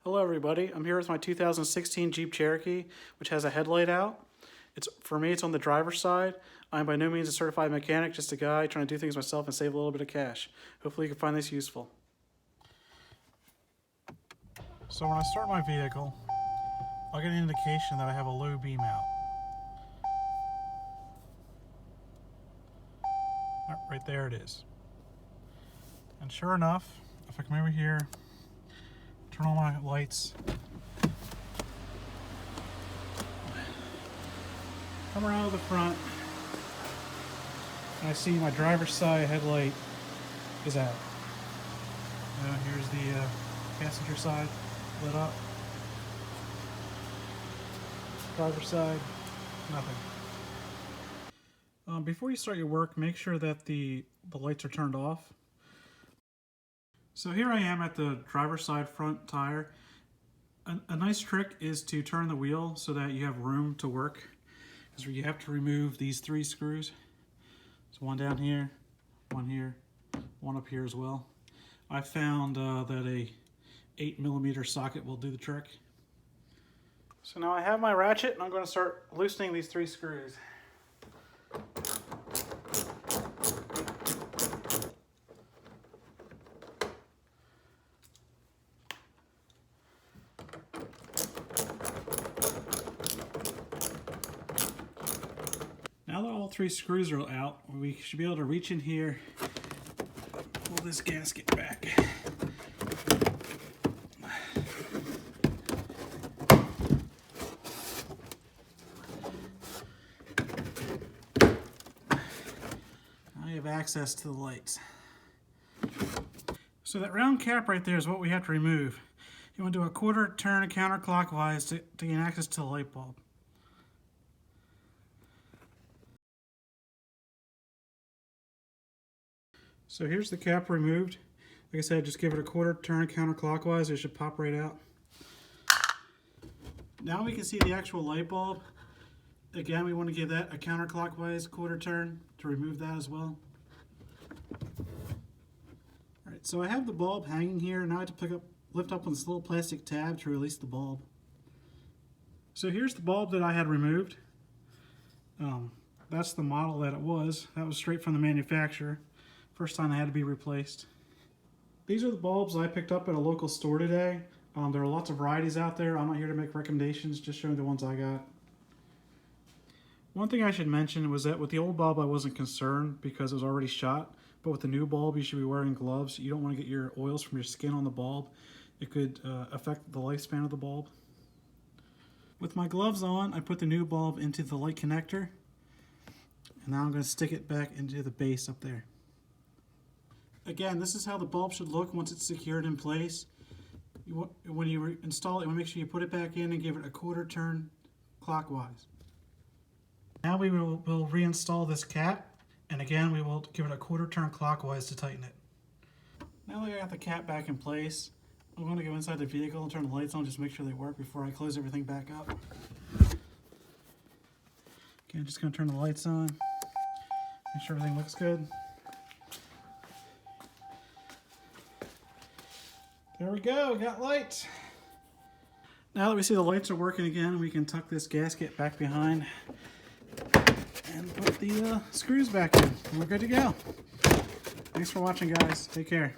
Hello everybody, I'm here with my 2016 Jeep Cherokee, which has a headlight out. For me, it's on the driver's side. I'm by no means a certified mechanic, just a guy trying to do things myself and save a little bit of cash. Hopefully you can find this useful. So when I start my vehicle, I'll get an indication that I have a low beam out. Right there it is. And sure enough, if I come over here, turn on my lights, come around to the front, and I see my driver's side headlight is out. Here's the passenger side lit up. Driver's side, nothing. Before you start your work, make sure that the lights are turned off. So here I am at the driver's side front tire. A nice trick is to turn the wheel so that you have room to work, because you have to remove these 3 screws. So one down here, one up here as well. I found that a 8mm socket will do the trick. So now I have my ratchet and I'm going to start loosening these 3 screws. Now that all 3 screws are out, we should be able to reach in here, pull this gasket back. Now you have access to the lights. So that round cap right there is what we have to remove. You want to do a 1/4 turn counterclockwise to gain access to the light bulb. So here's the cap removed. Like I said, just give it a 1/4 turn counterclockwise. It should pop right out. Now we can see the actual light bulb. Again, we want to give that a counterclockwise 1/4 turn to remove that as well. Alright, so I have the bulb hanging here. Now I have to lift up on this little plastic tab to release the bulb. So here's the bulb that I had removed. That's the model that it was. That was straight from the manufacturer. First time they had to be replaced. These are the bulbs I picked up at a local store today. There are lots of varieties out there. I'm not here to make recommendations, just showing the ones I got. One thing I should mention was that with the old bulb I wasn't concerned because it was already shot, but with the new bulb you should be wearing gloves. You don't want to get your oils from your skin on the bulb. It could affect the lifespan of the bulb. With my gloves on, I put the new bulb into the light connector, and now I'm going to stick it back into the base up there. Again, this is how the bulb should look once it's secured in place. When you install it, you want to make sure you put it back in and give it a 1/4 turn clockwise. Now we will reinstall this cap, and again we will give it a 1/4 turn clockwise to tighten it. Now that I got the cap back in place, I'm going to go inside the vehicle and turn the lights on just to make sure they work before I close everything back up. Okay, I'm just going to turn the lights on, make sure everything looks good. There we go, we got lights. Now that we see the lights are working again, we can tuck this gasket back behind and put the screws back in. And we're good to go. Thanks for watching, guys. Take care.